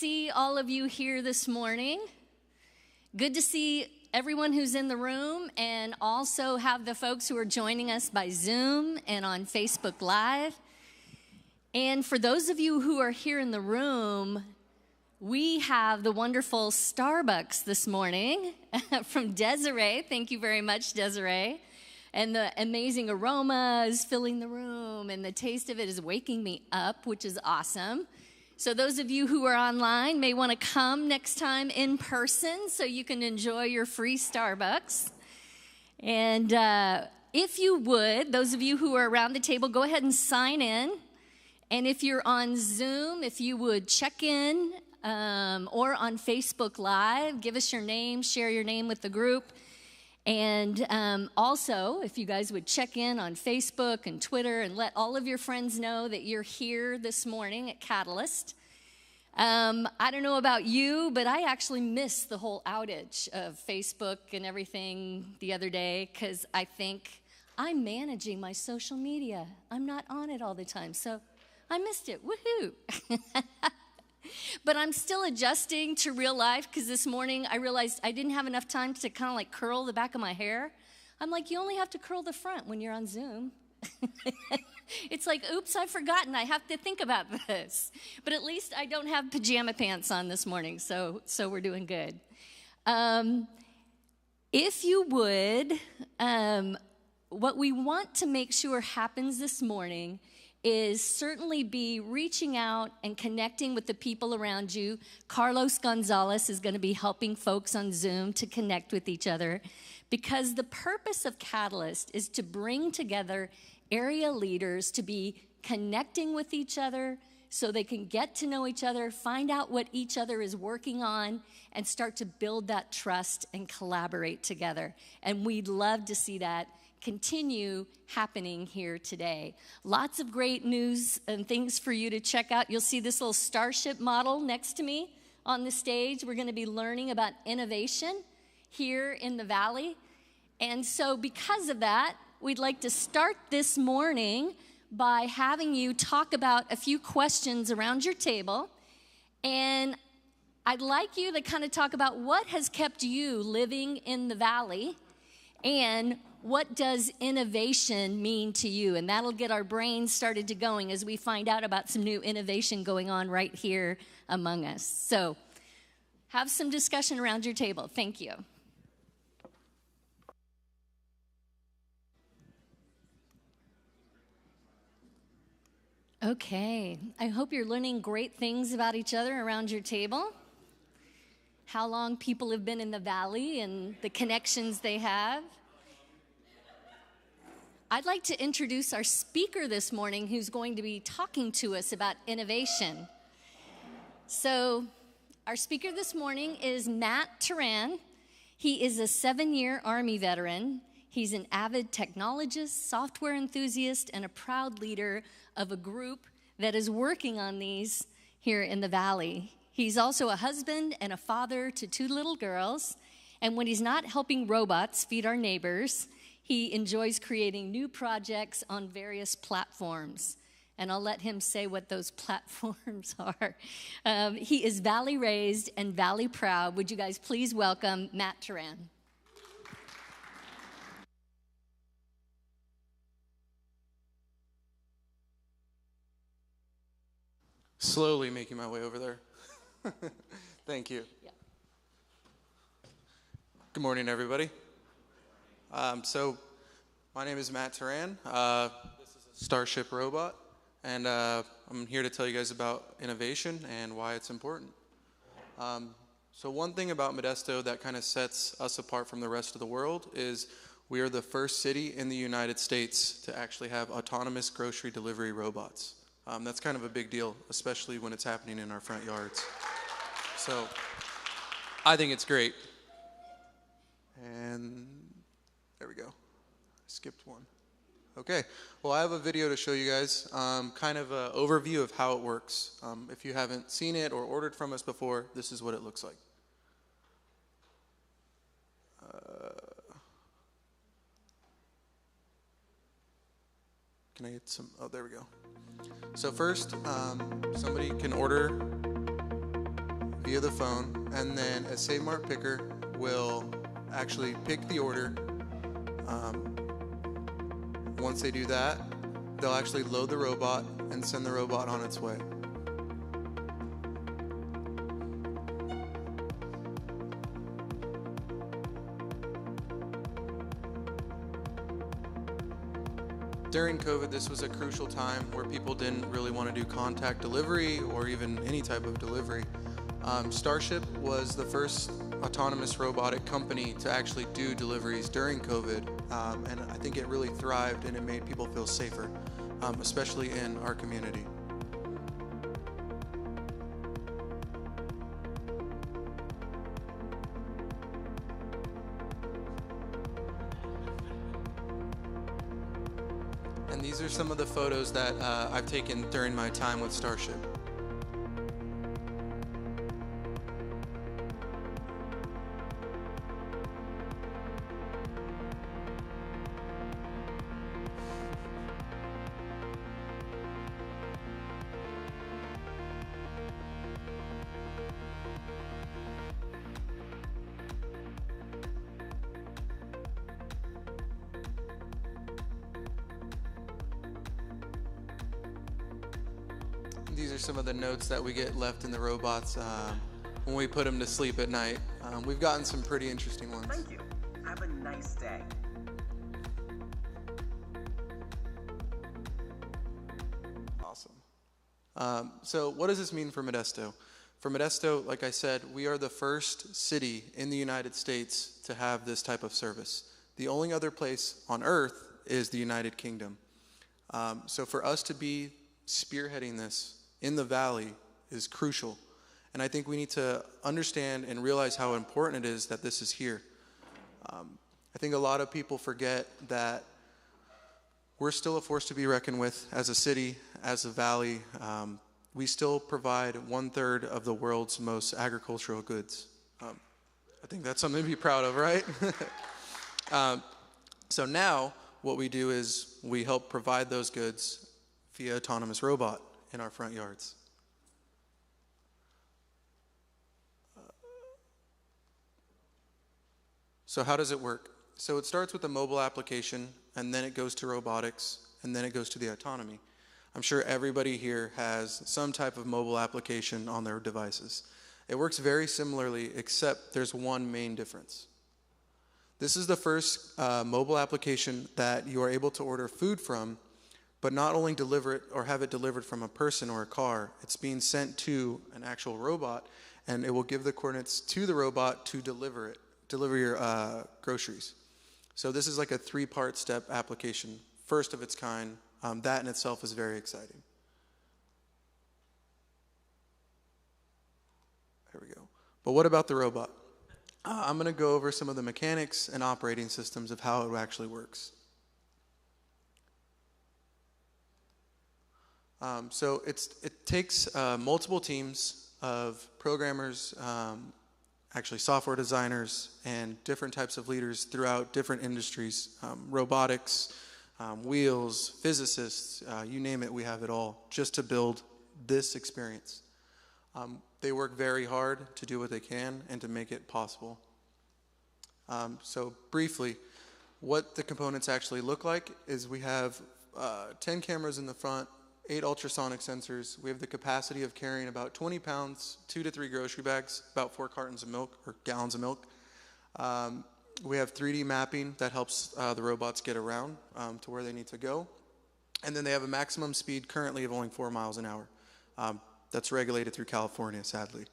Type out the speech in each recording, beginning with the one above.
see all of you here this morning. Good to see everyone who's in the room, and also have the folks who are joining us by Zoom and on Facebook Live. And for those of you who are here in the room, we have the wonderful Starbucks this morning from Desiree. Thank you very much, Desiree. And the amazing aroma is filling the room, and the taste of it is waking me up, which is awesome. So those of you who are online may want to come next time in person so you can enjoy your free Starbucks. And if you would, those of you who are around the table, go ahead and sign in. And if you're on Zoom, if you would check in or on Facebook Live, give us your name, share your name with the group. And also, if you guys would check in on Facebook and Twitter and let all of your friends know that you're here this morning at Catalyst. I don't know about you, but I actually missed the whole outage of Facebook and everything the other day because I think I'm managing my social media. I'm not on it all the time, so I missed it. Woohoo! But I'm still adjusting to real life because this morning I realized I didn't have enough time to kind of like curl the back of my hair. I'm like, you only have to curl the front when you're on Zoom. It's like, oops, I've forgotten. I have to think about this. But at least I don't have pajama pants on this morning, so we're doing good. If you would, what we want to make sure happens this morning is certainly be reaching out and connecting with the people around you. Carlos Gonzalez is going to be helping folks on Zoom to connect with each other, because the purpose of Catalyst is to bring together area leaders to be connecting with each other so they can get to know each other, find out what each other is working on, and start to build that trust and collaborate together. And we'd love to see that continue happening here today. Lots of great news and things for you to check out. You'll see this little Starship model next to me on the stage. We're going to be learning about innovation here in the Valley. And so because of that, we'd like to start this morning by having you talk about a few questions around your table. And I'd like you to kind of talk about what has kept you living in the Valley, and what does innovation mean to you? And that'll get our brains started to going as we find out about some new innovation going on right here among us. So have some discussion around your table. Thank you. Okay, I hope you're learning great things about each other around your table. How long people have been in the Valley and the connections they have. I'd like to introduce our speaker this morning, who's going to be talking to us about innovation. So our speaker this morning is Matt Teran. He is a 7-year Army veteran. He's an avid technologist, software enthusiast, and a proud leader of a group that is working on these here in the Valley. He's also a husband and a father to 2 little girls. And when he's not helping robots feed our neighbors, he enjoys creating new projects on various platforms. And I'll let him say what those platforms are. He is Valley raised and Valley proud. Would you guys please welcome Matt Teran? Slowly making my way over there. Thank you. Yeah. Good morning, everybody. So my name is Matt Teran. This is a Starship robot, and I'm here to tell you guys about innovation and why it's important. So one thing about Modesto that kind of sets us apart from the rest of the world is we are the first city in the United States to actually have autonomous grocery delivery robots. That's kind of a big deal, especially when it's happening in our front yards. So I think it's great. And there we go. Skipped one. Okay. Well, I have a video to show you guys, kind of an overview of how it works. If you haven't seen it or ordered from us before, this is what it looks like. Can I get some? Oh, there we go. So first, somebody can order via the phone, and then a Save Mart picker will actually pick the order. Once they do that, they'll actually load the robot and send the robot on its way. During COVID, this was a crucial time where people didn't really want to do contact delivery or even any type of delivery. Starship was the first autonomous robotic company to actually do deliveries during COVID, and I think it really thrived and it made people feel safer, especially in our community. And these are some of the photos that I've taken during my time with Starship. These are some of the notes that we get left in the robots when we put them to sleep at night. We've gotten some pretty interesting ones. Thank you. Have a nice day. Awesome. So what does this mean for Modesto? For Modesto, like I said, we are the first city in the United States to have this type of service. The only other place on earth is the United Kingdom. So for us to be spearheading this in the valley is crucial. And I think we need to understand and realize how important it is that this is here. I think a lot of people forget that we're still a force to be reckoned with as a city, as a valley. We still provide 1/3 of the world's most agricultural goods. I think that's something to be proud of, right? So now what we do is we help provide those goods via autonomous robot in our front yards. So how does it work? So it starts with a mobile application, and then it goes to robotics, and then it goes to the autonomy. I'm sure everybody here has some type of mobile application on their devices. It works very similarly, except there's one main difference. This is the first mobile application that you are able to order food from, but not only deliver it or have it delivered from a person or a car, it's being sent to an actual robot, and it will give the coordinates to the robot to deliver your groceries. So this is like a 3-part step application, first of its kind. That in itself is very exciting. There we go. But what about the robot? I'm going to go over some of the mechanics and operating systems of how it actually works. So it takes multiple teams of programmers, actually software designers, and different types of leaders throughout different industries, robotics, wheels, physicists, you name it, we have it all, just to build this experience. They work very hard to do what they can and to make it possible. So briefly, what the components actually look like is we have 10 cameras in the front, 8 ultrasonic sensors. We have the capacity of carrying about 20 pounds, 2 to 3 grocery bags, about 4 cartons of milk or gallons of milk. We have 3D mapping that helps the robots get around to where they need to go. And then they have a maximum speed currently of only 4 miles an hour. That's regulated through California, sadly.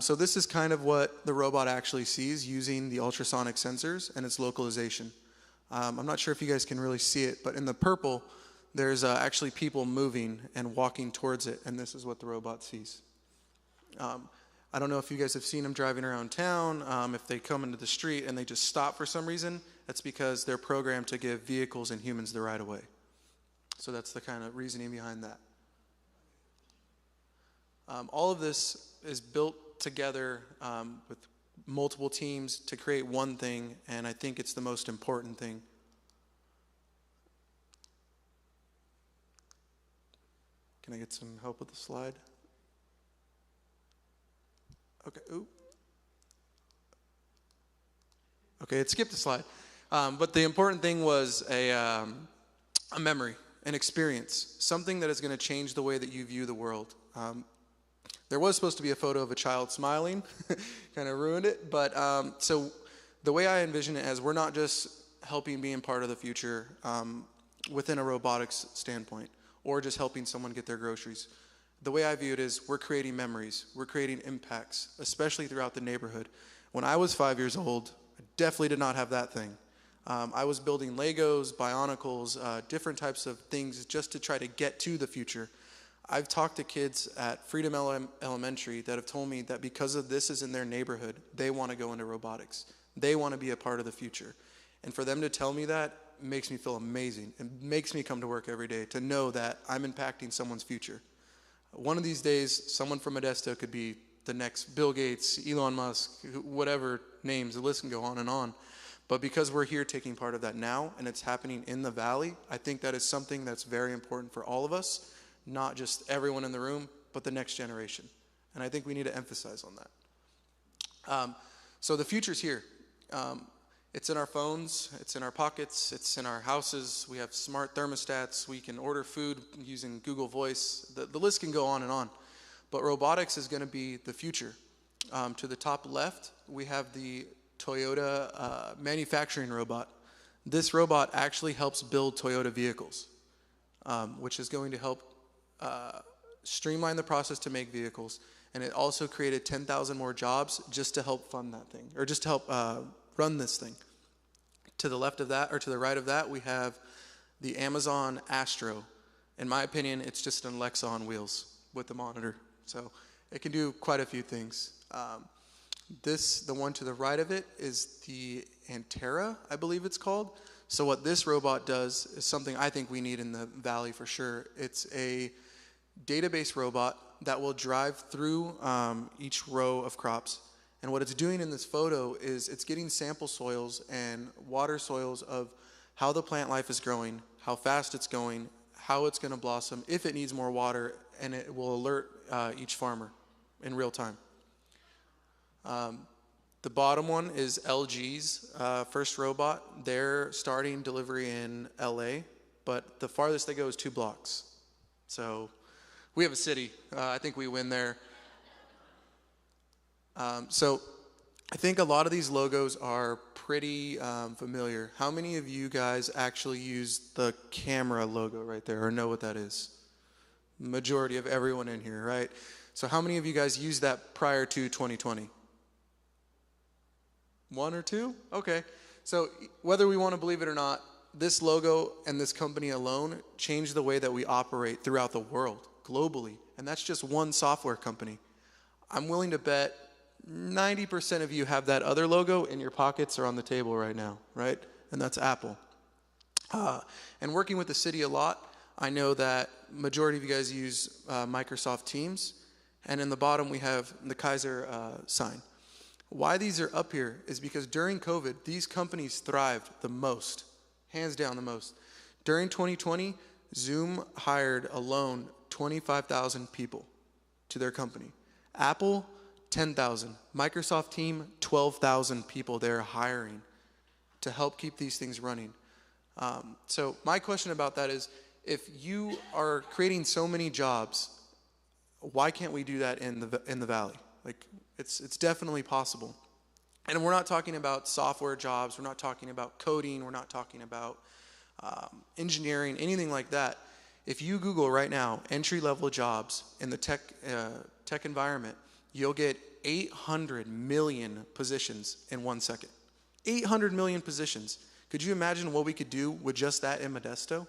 So this is kind of what the robot actually sees using the ultrasonic sensors and its localization. I'm not sure if you guys can really see it, but in the purple, there's actually people moving and walking towards it, and this is what the robot sees. I don't know if you guys have seen them driving around town. If they come into the street and they just stop for some reason, that's because they're programmed to give vehicles and humans the right of way. So that's the kind of reasoning behind that. All of this is built together with multiple teams to create one thing, and I think it's the most important thing. Can I get some help with the slide? Okay, ooh. Okay, it skipped a slide. But the important thing was a memory, an experience, something that is going to change the way that you view the world. There was supposed to be a photo of a child smiling, kind of ruined it. But so the way I envision it as we're not just helping being part of the future within a robotics standpoint or just helping someone get their groceries. The way I view it is we're creating memories, we're creating impacts, especially throughout the neighborhood. When I was 5 years old, I definitely did not have that thing. I was building Legos, Bionicles, different types of things just to try to get to the future. I've talked to kids at Freedom Elementary that have told me that because of this is in their neighborhood, they want to go into robotics. They want to be a part of the future. And for them to tell me that makes me feel amazing. It makes me come to work every day to know that I'm impacting someone's future. One of these days, someone from Modesto could be the next Bill Gates, Elon Musk, whatever names, the list can go on and on. But because we're here taking part of that now, and it's happening in the valley, I think that is something that's very important for all of us, not just everyone in the room, but the next generation. And I think we need to emphasize on that. So the future's here. It's in our phones, it's in our pockets, it's in our houses. We have smart thermostats. We can order food using Google Voice. The list can go on and on. But robotics is going to be the future. To the top left, we have the Toyota manufacturing robot. This robot actually helps build Toyota vehicles, which is going to help streamline the process to make vehicles. And it also created 10,000 more jobs just to help fund that thing, or just to help run this thing. To the left of that, or to the right of that, we have the Amazon Astro. In my opinion, it's just an Alexa on wheels with the monitor. So it can do quite a few things. The one to the right of it is the Antera, I believe it's called. So what this robot does is something I think we need in the valley for sure. It's a database robot that will drive through each row of crops. And what it's doing in this photo is it's getting sample soils and water soils of how the plant life is growing, how fast it's going, how it's going to blossom, if it needs more water, and it will alert each farmer in real time. The bottom one is LG's first robot. They're starting delivery in LA, but the farthest they go is 2 blocks. So we have a city. I think we win there. So I think a lot of these logos are pretty familiar. How many of you guys actually use the camera logo right there or know what that is? Majority of everyone in here, right? So how many of you guys used that prior to 2020? 1 or 2? Okay. So whether we want to believe it or not, this logo and this company alone changed the way that we operate throughout the world, globally. And that's just one software company. I'm willing to bet 90% of you have that other logo in your pockets or on the table right now, right? And that's Apple. And working with the city a lot, I know that majority of you guys use Microsoft Teams. And in the bottom, we have the Kaiser sign. Why these are up here is because during COVID, these companies thrived the most, hands down the most. During 2020, Zoom hired alone 25,000 people to their company. Apple, 10,000. Microsoft team, 12,000 people they're hiring to help keep these things running. So my question about that is, if you are creating so many jobs, why can't we do that in the valley? Like, it's definitely possible. And we're not talking about software jobs. We're not talking about coding. We're not talking about engineering, anything like that. If you Google right now entry-level jobs in the tech environment, you'll get 800 million positions in 1 second. 800 million positions. Could you imagine what we could do with just that in Modesto?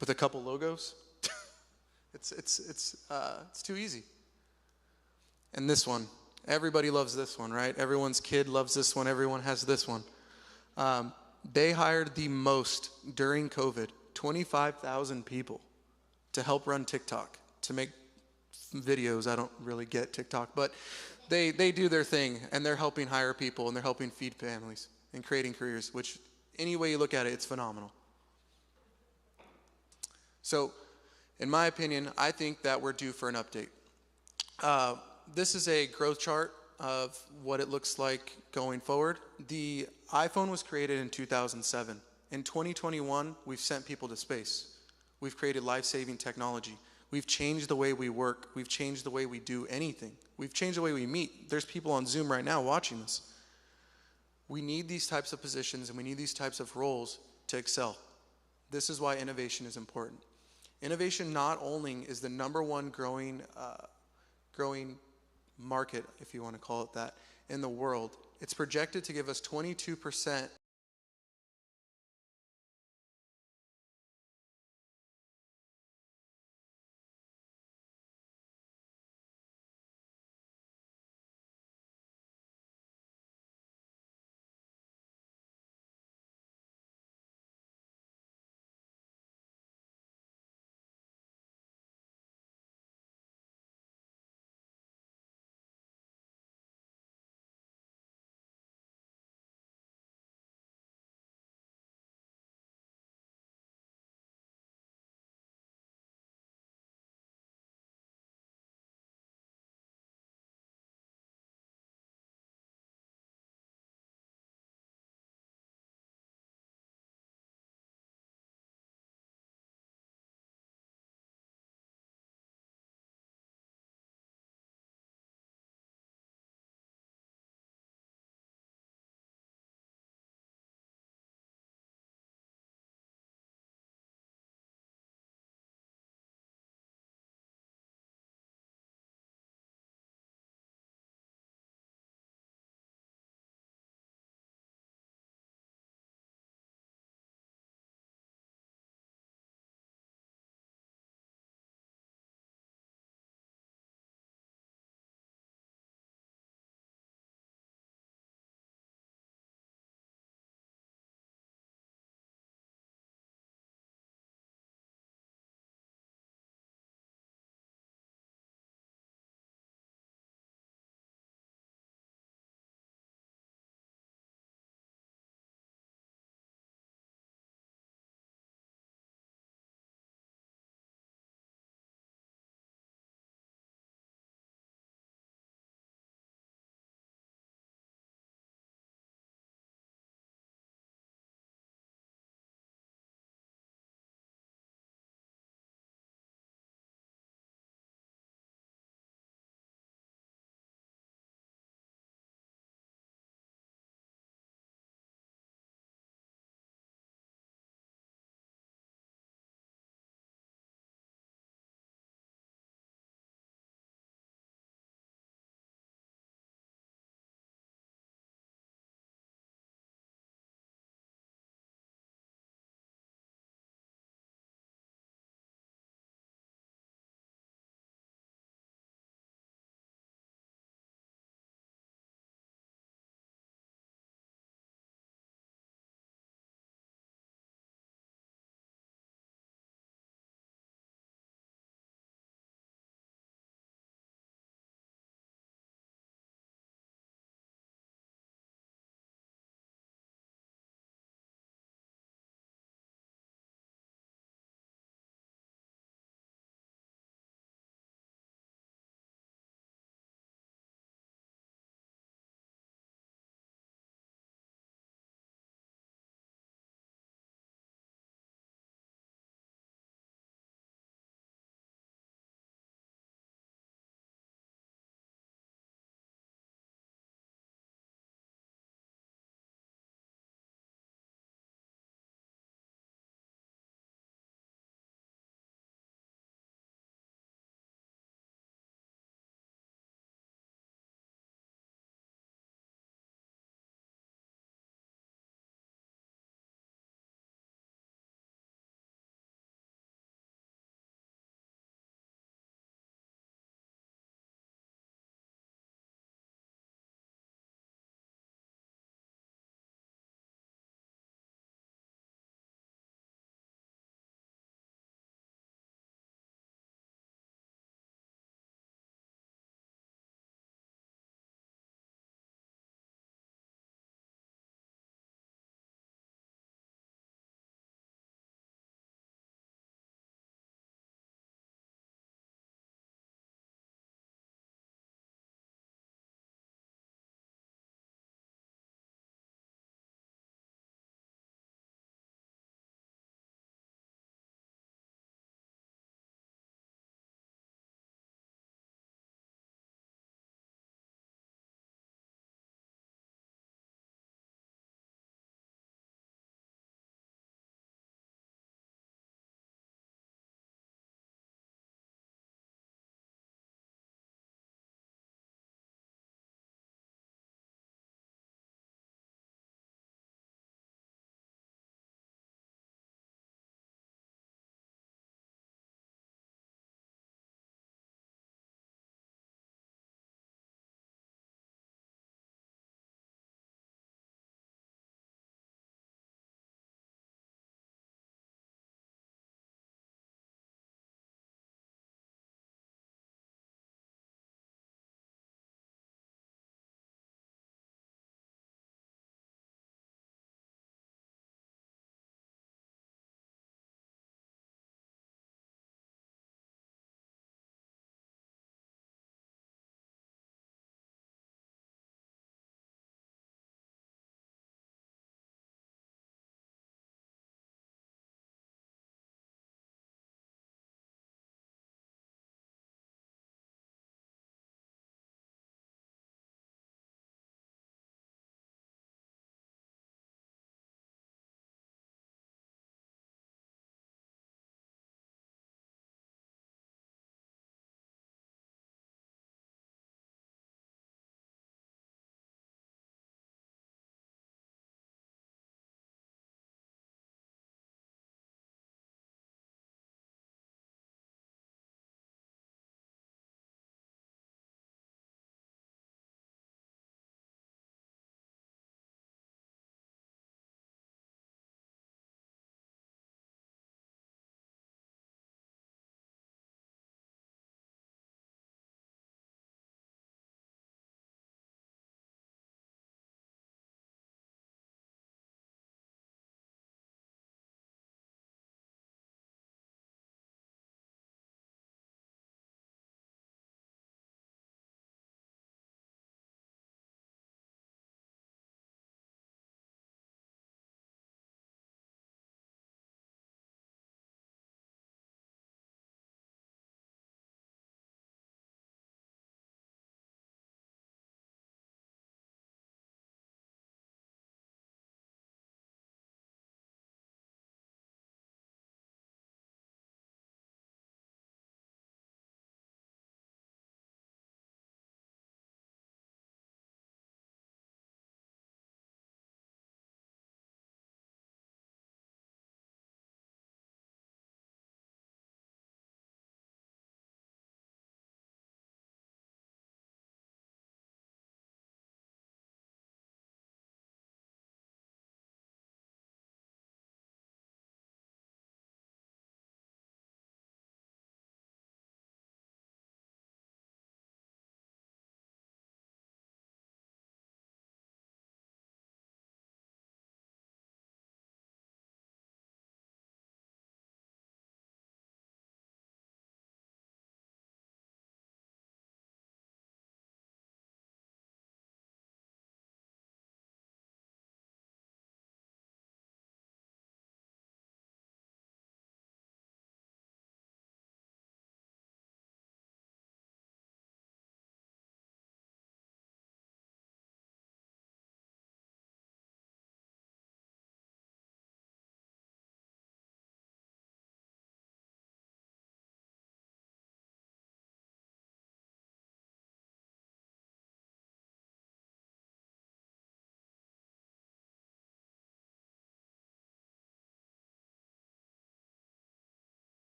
With a couple logos? It's too easy. And this one, everybody loves this one, right? Everyone's kid loves this one. Everyone has this one. They hired the most during COVID, 25,000 people to help run TikTok, to make videos. I don't really get TikTok, but they do their thing, and they're helping hire people, and they're helping feed families and creating careers, which any way you look at it, it's phenomenal. So in my opinion, I think that we're due for an update. This is a growth chart of what it looks like going forward. The iPhone was created in 2007. In 2021, we've sent people to space. We've created life-saving technology. We've changed the way we work. We've changed the way we do anything. We've changed the way we meet. There's people on Zoom right now watching this. We need these types of positions and we need these types of roles to excel. This is why innovation is important. Innovation not only is the #1 growing market, if you want to call it that, in the world, it's projected to give us 22%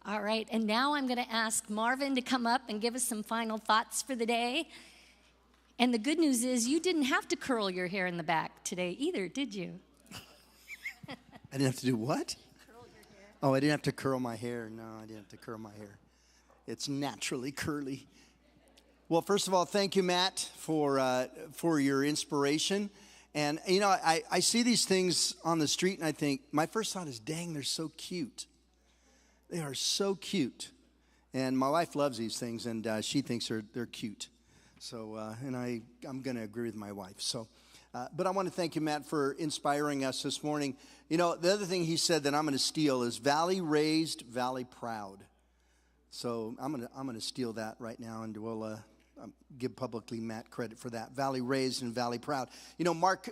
All right, and now I'm going to ask Marvin to come up and give us some final thoughts for the day. And the good news is you didn't have to curl your hair in the back today either, did you? I didn't have to do what? Curl your hair. Oh, I didn't have to curl my hair. No, I didn't have to curl my hair. It's naturally curly. Well, first of all, thank you, Matt, for your inspiration. And, you know, I see these things on the street, and I think, my first thought is, dang, they're so cute. They are so cute. And my wife loves these things, and she thinks they're cute. So, and I'm going to agree with my wife. So, but I want to thank you, Matt, for inspiring us this morning. You know, the other thing he said that I'm going to steal is valley raised, valley proud. So I'm going to steal that right now, and we'll give publicly Matt credit for that. Valley raised and valley proud. You know, Mark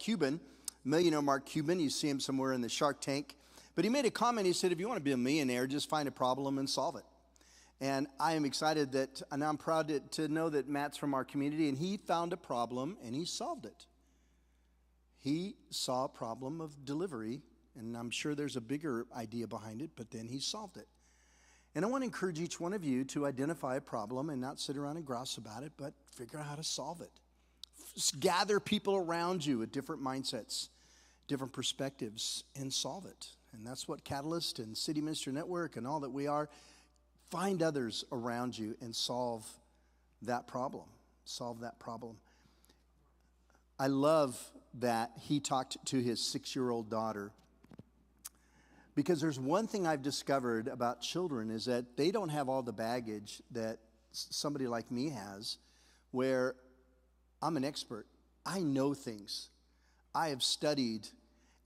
Cuban, millionaire Mark Cuban, you see him somewhere in the Shark Tank. But he made a comment. He said, if you want to be a millionaire, just find a problem and solve it. And I am excited that, and I'm proud to know that Matt's from our community, and he found a problem, and he solved it. He saw a problem of delivery, and I'm sure there's a bigger idea behind it, but then he solved it. And I want to encourage each one of you to identify a problem and not sit around and grouse about it, but figure out how to solve it. Gather people around you with different mindsets, different perspectives, and solve it. And that's what Catalyst and City Minister Network and all that we are. Find others around you and solve that problem. Solve that problem. I love that he talked to his 6-year-old daughter, because there's one thing I've discovered about children is that they don't have all the baggage that somebody like me has, where I'm an expert. I know things. I have studied.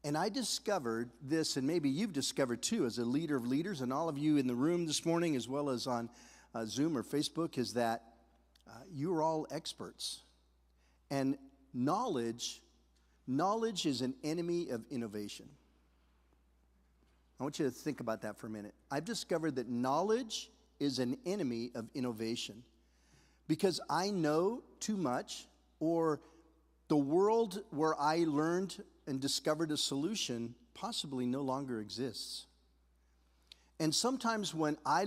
And I discovered this, and maybe you've discovered too, as a leader of leaders, and all of you in the room this morning, as well as on Zoom or Facebook, is that you're all experts. And knowledge is an enemy of innovation. I want you to think about that for a minute. I've discovered that knowledge is an enemy of innovation, because I know too much, or the world where I learned and discovered a solution possibly no longer exists. And sometimes when I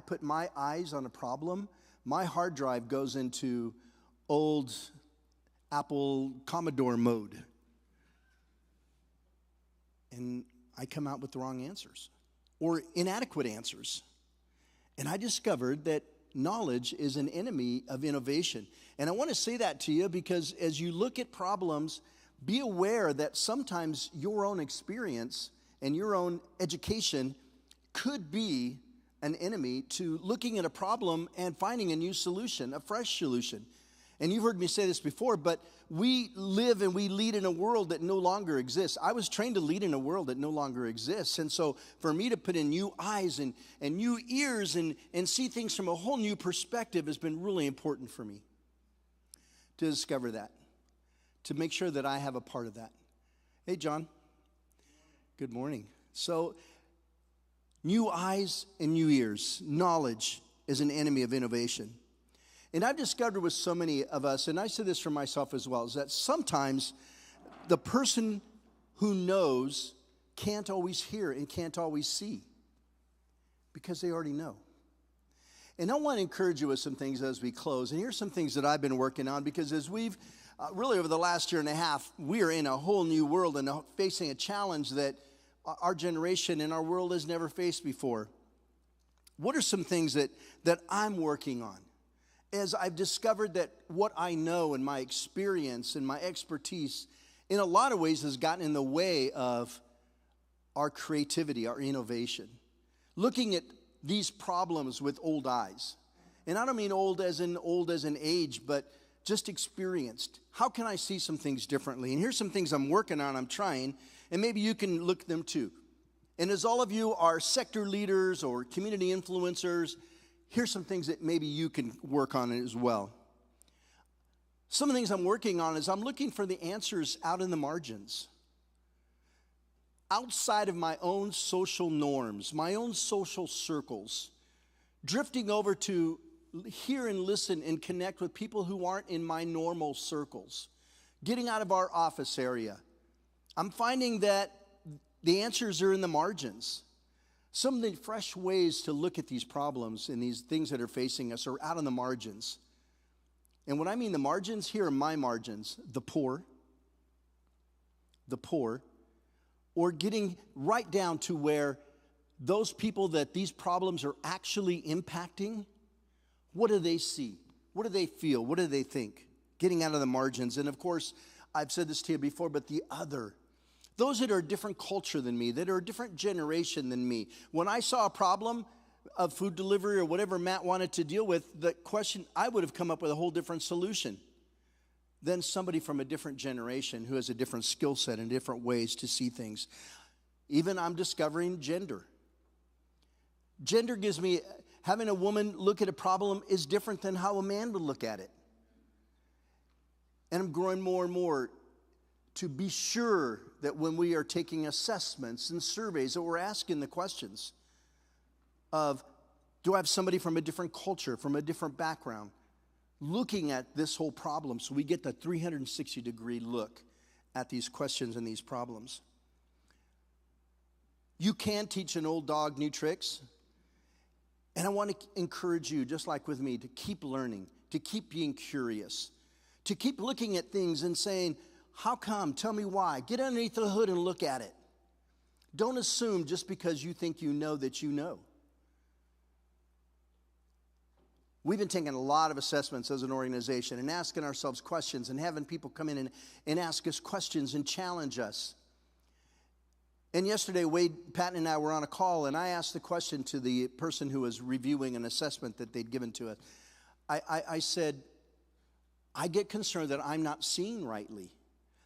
put my eyes on a problem, my hard drive goes into old Apple Commodore mode. And I come out with the wrong answers or inadequate answers. And I discovered that knowledge is an enemy of innovation. And I want to say that to you because as you look at problems, be aware that sometimes your own experience and your own education could be an enemy to looking at a problem and finding a new solution, a fresh solution. And you've heard me say this before, but we live and we lead in a world that no longer exists. I was trained to lead in a world that no longer exists. And so for me to put in new eyes and new ears and see things from a whole new perspective has been really important for me to discover that, to make sure that I have a part of that. Hey, John. Good morning. So, new eyes and new ears. Knowledge is an enemy of innovation. And I've discovered with so many of us, and I say this for myself as well, is that sometimes the person who knows can't always hear and can't always see because they already know. And I want to encourage you with some things as we close. And here's some things that I've been working on, because as we've really over the last year and a half, we are in a whole new world and facing a challenge that our generation and our world has never faced before. What are some things that I'm working on? As I've discovered that what I know and my experience and my expertise in a lot of ways has gotten in the way of our creativity, our innovation. Looking at these problems with old eyes. And I don't mean old as in age, but just experienced. How can I see some things differently? And here's some things I'm working on, I'm trying, and maybe you can look at them too. And as all of you are sector leaders or community influencers, here's some things that maybe you can work on as well. Some of the things I'm working on is I'm looking for the answers out in the margins. Outside of my own social norms, my own social circles, drifting over to hear and listen and connect with people who aren't in my normal circles, getting out of our office area. I'm finding that the answers are in the margins. Some of the fresh ways to look at these problems and these things that are facing us are out on the margins. And when I mean the margins, here are my margins: the poor, or getting right down to where those people that these problems are actually impacting, what do they see? What do they feel? What do they think? Getting out of the margins. And of course, I've said this to you before, but the other, those that are a different culture than me, that are a different generation than me. When I saw a problem of food delivery or whatever Matt wanted to deal with, the question, I would have come up with a whole different solution than somebody from a different generation who has a different skill set and different ways to see things. Even I'm discovering gender. Gender gives me, having a woman look at a problem is different than how a man would look at it. And I'm growing more and more to be sure that when we are taking assessments and surveys, that we're asking the questions of, do I have somebody from a different culture, from a different background, looking at this whole problem, so we get the 360-degree look at these questions and these problems. You can teach an old dog new tricks. And I want to encourage you, just like with me, to keep learning, to keep being curious, to keep looking at things and saying, how come? Tell me why. Get underneath the hood and look at it. Don't assume just because you think you know that you know. We've been taking a lot of assessments as an organization and asking ourselves questions and having people come in and ask us questions and challenge us. And yesterday, Wade, Patton, and I were on a call, and I asked the question to the person who was reviewing an assessment that they'd given to us. I said, I get concerned that I'm not seeing rightly,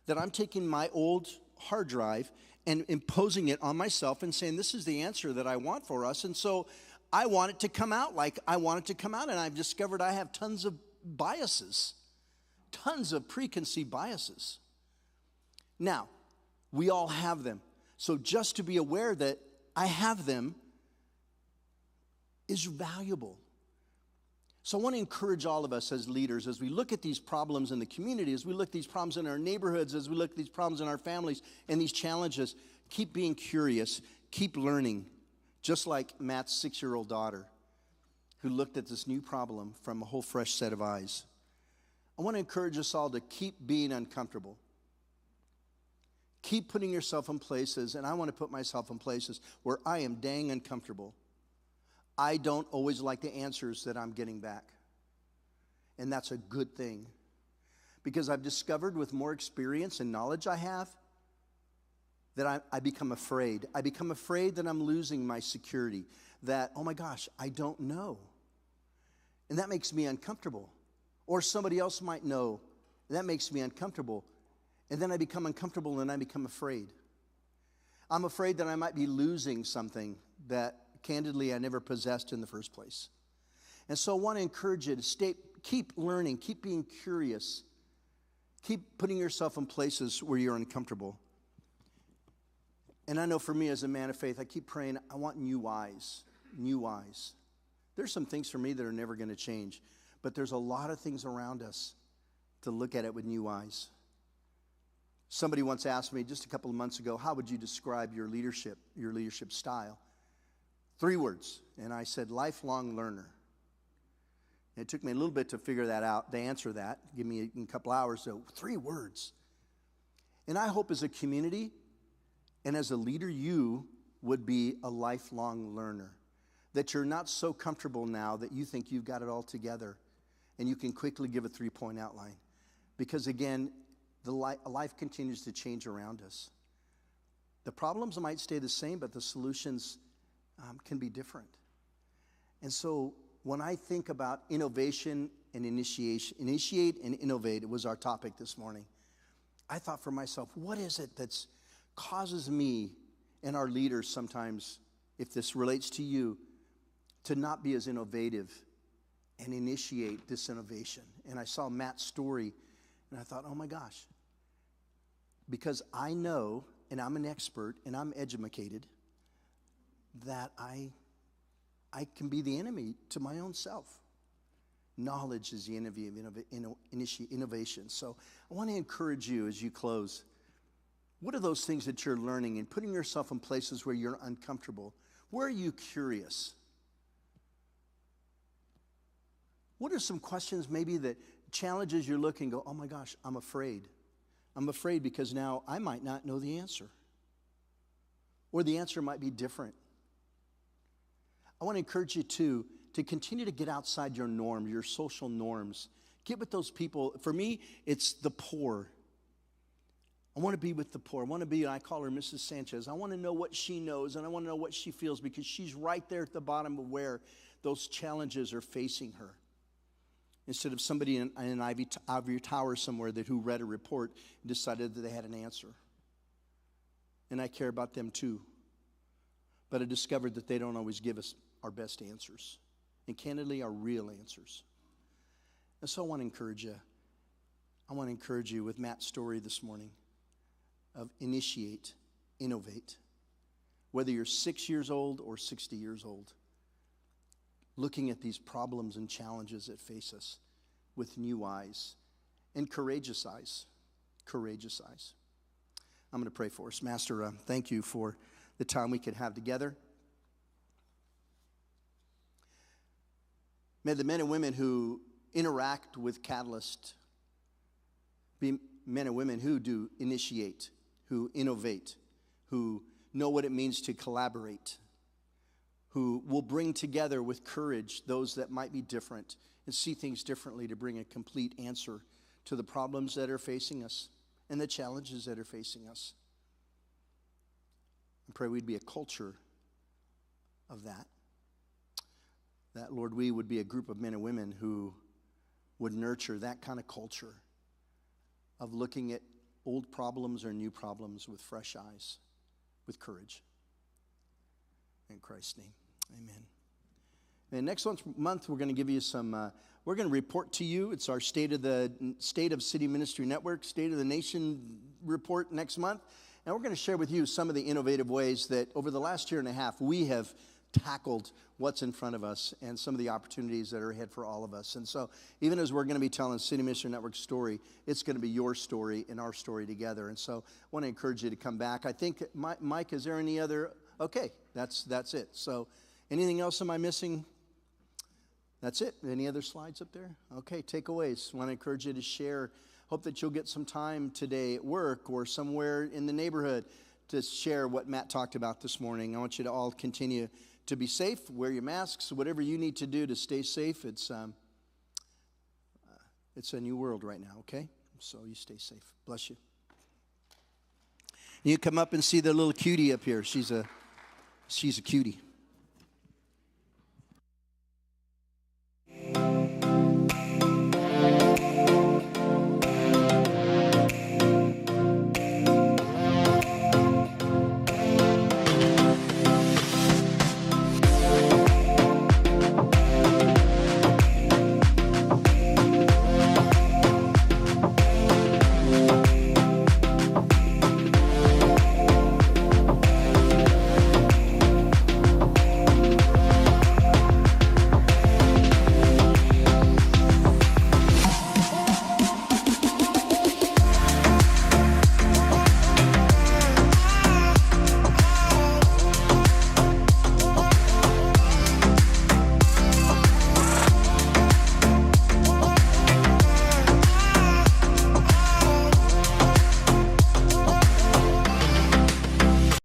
that I'm taking my old hard drive and imposing it on myself and saying, this is the answer that I want for us. And so I want it to come out like I want it to come out, and I've discovered I have tons of biases, tons of preconceived biases. Now, we all have them. So just to be aware that I have them is valuable. So I want to encourage all of us as leaders, as we look at these problems in the community, as we look at these problems in our neighborhoods, as we look at these problems in our families and these challenges, keep being curious, keep learning, just like Matt's 6-year-old daughter who looked at this new problem from a whole fresh set of eyes. I want to encourage us all to keep being uncomfortable. Keep putting yourself in places, and I want to put myself in places where I am dang uncomfortable. I don't always like the answers that I'm getting back. And that's a good thing. Because I've discovered with more experience and knowledge I have, that I become afraid. I become afraid that I'm losing my security. That, oh my gosh, I don't know. And that makes me uncomfortable. Or somebody else might know. That makes me uncomfortable. And then I become uncomfortable and I become afraid. I'm afraid that I might be losing something that, candidly, I never possessed in the first place. And so I want to encourage you to keep learning, keep being curious, keep putting yourself in places where you're uncomfortable. And I know for me as a man of faith, I keep praying, I want new eyes, new eyes. There's some things for me that are never going to change, but there's a lot of things around us to look at it with new eyes. Somebody once asked me just a couple of months ago, how would you describe your leadership style? 3 words. And I said, lifelong learner. And it took me a little bit to figure that out, to answer that. Give me a couple hours. So 3 words. And I hope as a community and as a leader, you would be a lifelong learner. That you're not so comfortable now that you think you've got it all together and you can quickly give a 3-point outline. Because again, life continues to change around us. The problems might stay the same, but the solutions can be different. And so when I think about innovation and initiate and innovate, it was our topic this morning. I thought for myself, what is it that causes me and our leaders sometimes, if this relates to you, to not be as innovative and initiate this innovation? And I saw Matt's story, and I thought, oh my gosh, because I know, and I'm an expert, and I'm educated, that I can be the enemy to my own self. Knowledge is the enemy of innovation. So I want to encourage you as you close. What are those things that you're learning and putting yourself in places where you're uncomfortable, Where are you curious? What are some questions maybe that challenges you're looking, go, oh my gosh, I'm afraid. I'm afraid because now I might not know the answer. Or the answer might be different. I want to encourage you to continue to get outside your norm, your social norms. Get with those people. For me, it's the poor. I want to be with the poor. I want to be, I call her Mrs. Sanchez. I want to know what she knows, and I want to know what she feels, because she's right there at the bottom of where those challenges are facing her. Instead of somebody in an ivory tower somewhere who read a report and decided that they had an answer. And I care about them too. But I discovered that they don't always give us our best answers. And candidly, our real answers. And so I want to encourage you. I want to encourage you with Matt's story this morning of initiate, innovate. Whether you're 6 years old or 60 years old, looking at these problems and challenges that face us with new eyes and courageous eyes. Courageous eyes. I'm going to pray for us. Master, thank you for the time we could have together. May the men and women who interact with Catalyst be men and women who do initiate, who innovate, who know what it means to collaborate, who will bring together with courage those that might be different and see things differently to bring a complete answer to the problems that are facing us and the challenges that are facing us. I pray we'd be a culture of that. That, Lord, we would be a group of men and women who would nurture that kind of culture of looking at old problems or new problems with fresh eyes, with courage. In Christ's name, amen. And next month, we're going to give you some, we're going to report to you. It's our State of City Ministry Network, State of the Nation report next month. And we're going to share with you some of the innovative ways that over the last year and a half, we have tackled what's in front of us and some of the opportunities that are ahead for all of us. And so even as we're going to be telling City Ministry Network's story, it's going to be your story and our story together. And so I want to encourage you to come back. I think, Mike, is there any other? Okay, that's it. So anything else am I missing? That's it. Any other slides up there? Okay, takeaways. I want to encourage you to share. Hope that you'll get some time today at work or somewhere in the neighborhood to share what Matt talked about this morning. I want you to all continue to be safe, wear your masks, whatever you need to do to stay safe. It's a new world right now, okay? So you stay safe. Bless you. You come up and see the little cutie up here. She's a cutie.